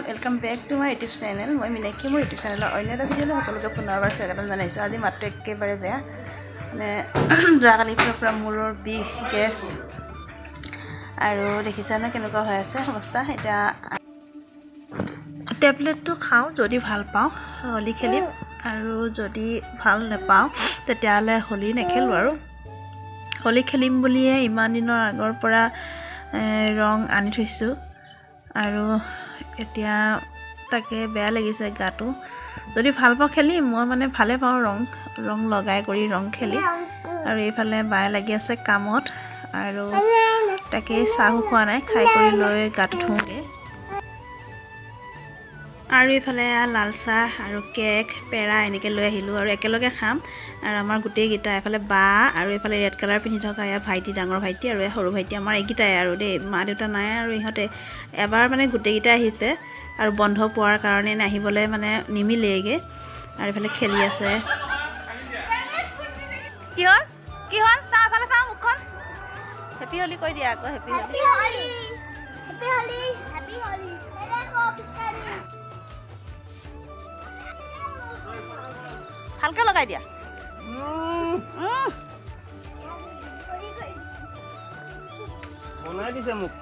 Welcome back to my YouTube channel मैं मिनाक्षी मोर YouTube channel अन्य এটা ভিডিঅ'লৈ সকলোকে পুনৰবাৰ স্বাগতম জনাইছোঁ। আজি মাত্ৰ একেবাৰে বেয়া মানে যোৱাকালি পৰা মূৰৰ বিষ গেছ আৰু দেখিছা না কেনেকুৱা হৈ আছে অৱস্থা। এতিয়া টেবলেটটো খাওঁ যদি ভাল পাওঁ হোলী খেলিম আৰু যদি ভাল নাপাওঁ তেতিয়াহ'লে হোলী নেখেলোঁ আৰু হোলী খেলিম বুলিয়ে ইমান দিনৰ আগৰ পৰা ৰং আনি থৈছোঁ আৰু এতিয়া তাকে বেয়া লাগিছে গাটো। যদি ভাল পাওঁ খেলিম মই মানে ভালে পাওঁ ৰং লগাই কৰি ৰং খেলি আৰু এইফালে বায়ে লাগি আছে কামত আৰু তাকে চাহ খোৱা নাই খাই কৰি লৈ গাটো ধুওঁগে আৰু এইফালে লাল চাহ আৰু কেক পেৰা এনেকৈ লৈ আহিলোঁ আৰু একেলগে খাম আৰু আমাৰ গোটেইকেইটা এফালে বা আৰু এইফালে ৰেড কালাৰ পিন্ধি থকা এয়া ভাইটি ডাঙৰ ভাইটি আৰু সৰু ভাইটি আমাৰ এইকেইটাই আৰু দেই মা দেউতা নাই আৰু ইহঁতে এবাৰ মানে গোটেইকেইটা আহিছে আৰু বন্ধ পোৱাৰ কাৰণে নাহিবলৈ মানে নিমিলেগৈ আৰু এইফালে খেলি আছে। কিহৰ কিহৰ চাহ এফালে চাওঁ মুখখন হেপী হোলী কৈ দিয়া আকৌ happy Holi happy Holi happy Holi ভালকৈ লগাই দিয়া বনাই দিছে মোক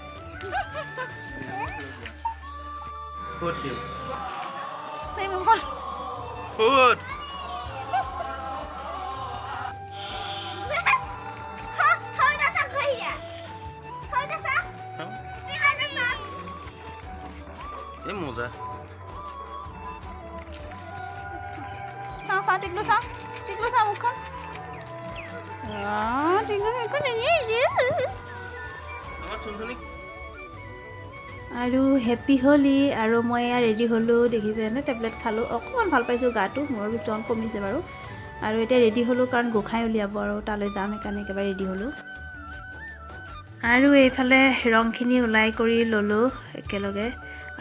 ফুট দিম এই মুখখন ফুট এই মজা চাওঁ টিকলো চাওঁ মুখখন আৰু হেপী হোলী আৰু মই এয়া ৰেডি হ'লোঁ দেখিছেনে টেবলেট খালোঁ অকণমান ভাল পাইছোঁ গাটো মূৰৰ বিষটো অকণ কমিছে বাৰু আৰু এতিয়া ৰেডি হ'লোঁ কাৰণ গোঁসাই উলিয়াব আৰু তালৈ যাম সেইকাৰণে একেবাৰে ৰেডি হ'লোঁ আৰু এইফালে ৰংখিনি ওলাই কৰি ল'লোঁ একেলগে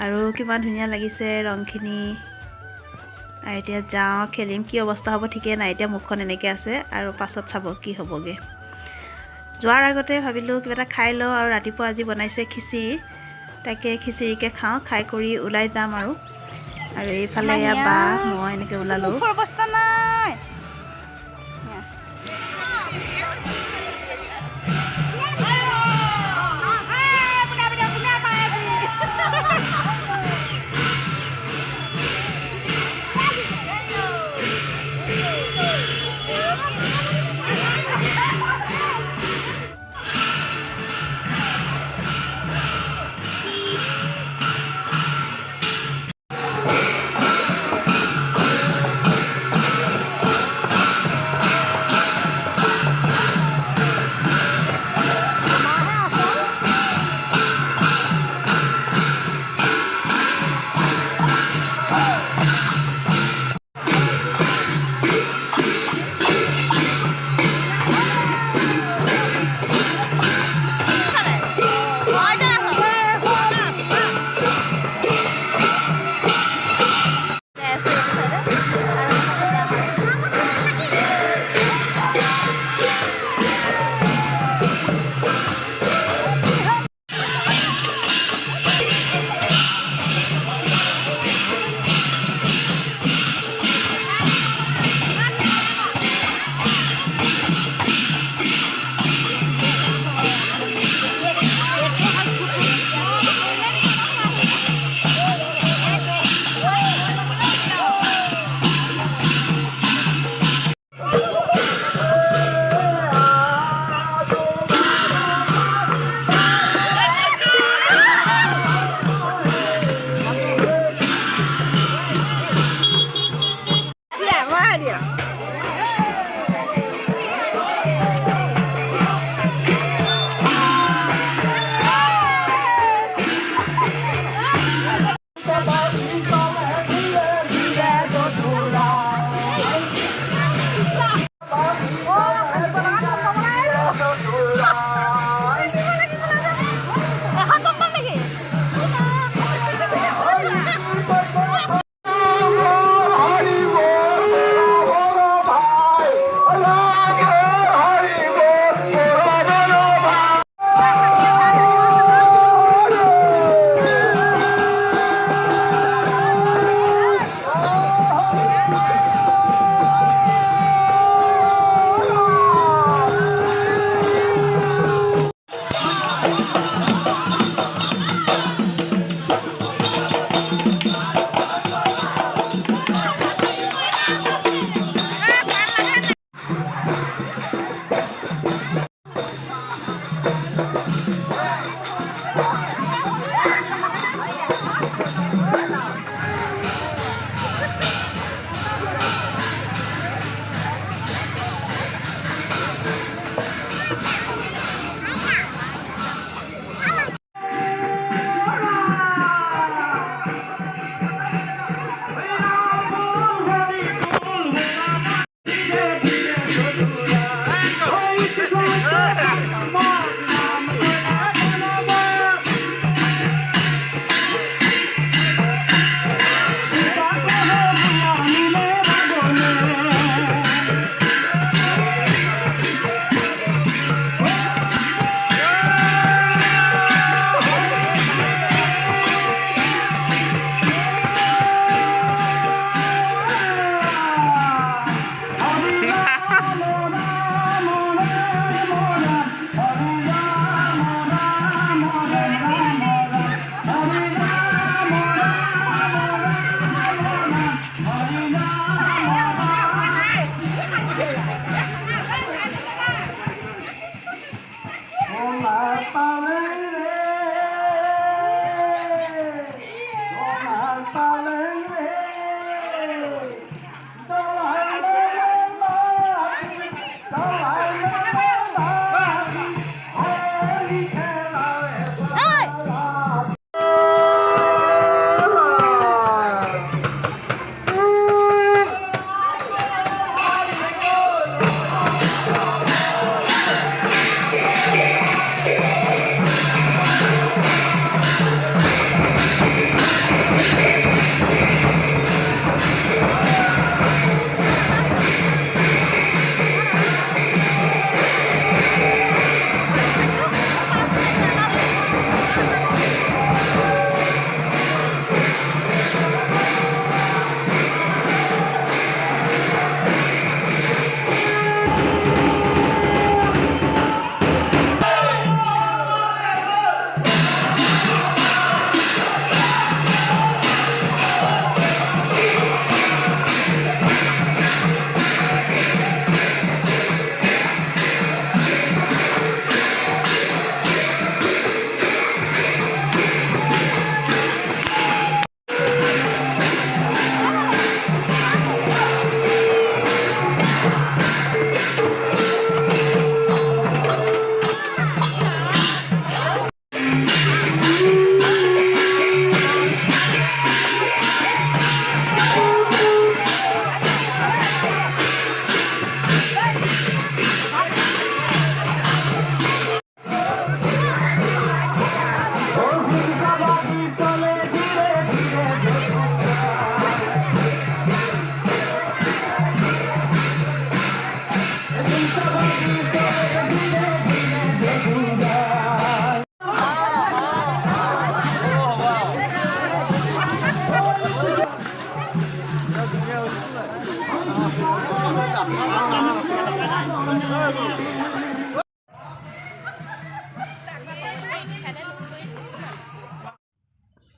আৰু কিমান ধুনীয়া লাগিছে ৰংখিনি আৰু এতিয়া যাওঁ খেলিম কি অৱস্থা হ'ব ঠিকেই নাই এতিয়া মুখখন এনেকৈ আছে আৰু পাছত চাব কি হ'বগৈ। যোৱাৰ আগতে ভাবিলোঁ কিবা এটা খাই লওঁ আৰু ৰাতিপুৱা আজি বনাইছে খিচিৰি তাকে খিচিৰিকে খাওঁ খাই কৰি ওলাই যাম আৰু এইফালে এয়া বা মই এনেকৈ ওলালোঁ অৱস্থা নাই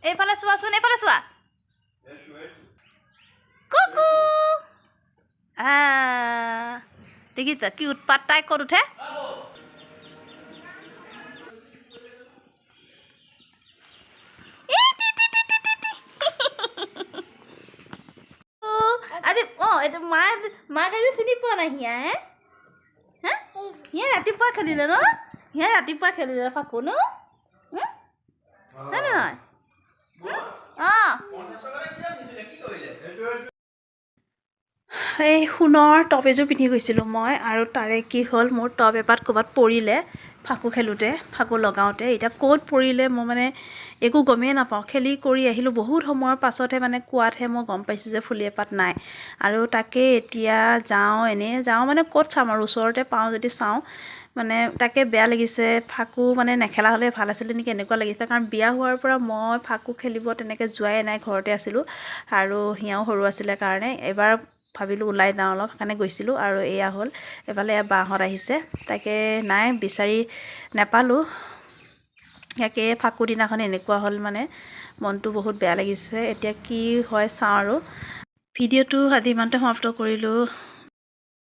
এইফালে চোৱাচোন এইফালে চোৱা কুকু দেখিছা কি উৎপাত তাই ক'ত উঠে আজি এইটো মাক আজি চিনি পোৱা নাই হিয়া হে হিয়া ৰাতিপুৱা খেলিলে ন হিয়া ৰাতিপুৱা খেলিলে ফাকু ন হয় নহয় এই সোণৰ টপ এযোৰ পিন্ধি গৈছিলোঁ মই আৰু তাৰে কি হ'ল মোৰ টপ এপাত ক'ৰবাত পৰিলে ফাকু খেলোঁতে ফাকু লগাওঁতে এতিয়া ক'ত পৰিলে মই মানে একো গমেই নাপাওঁ খেলি কৰি আহিলোঁ বহুত সময়ৰ পাছতহে মানে কোৱাতহে মই গম পাইছোঁ যে ফুলি এপাত নাই আৰু তাকে এতিয়া এনেই যাওঁ মানে ক'ত চাম আৰু ওচৰতে পাওঁ যদি চাওঁ মানে তাকে বেয়া লাগিছে ফাকু মানে নেখেলা হ'লে ভাল আছিলে নেকি এনেকুৱা লাগিছে কাৰণ বিয়া হোৱাৰ পৰা মই ফাকু খেলিব তেনেকৈ যোৱাই নাই ঘৰতে আছিলোঁ আৰু হিয়াও সৰু আছিলে কাৰণে এবাৰ ভাবিলোঁ ওলাই যাওঁ অলপ সেইকাৰণে গৈছিলোঁ আৰু এয়া হ'ল এফালে বাহঁত আহিছে তাকে নাই বিচাৰি নাপালোঁ ইয়াকে ফাকু দিনাখন এনেকুৱা হ'ল মানে মনটো বহুত বেয়া লাগিছে এতিয়া কি হয় চাওঁ আৰু ভিডিঅ'টো আজি ইমানতে সমাপ্ত কৰিলোঁ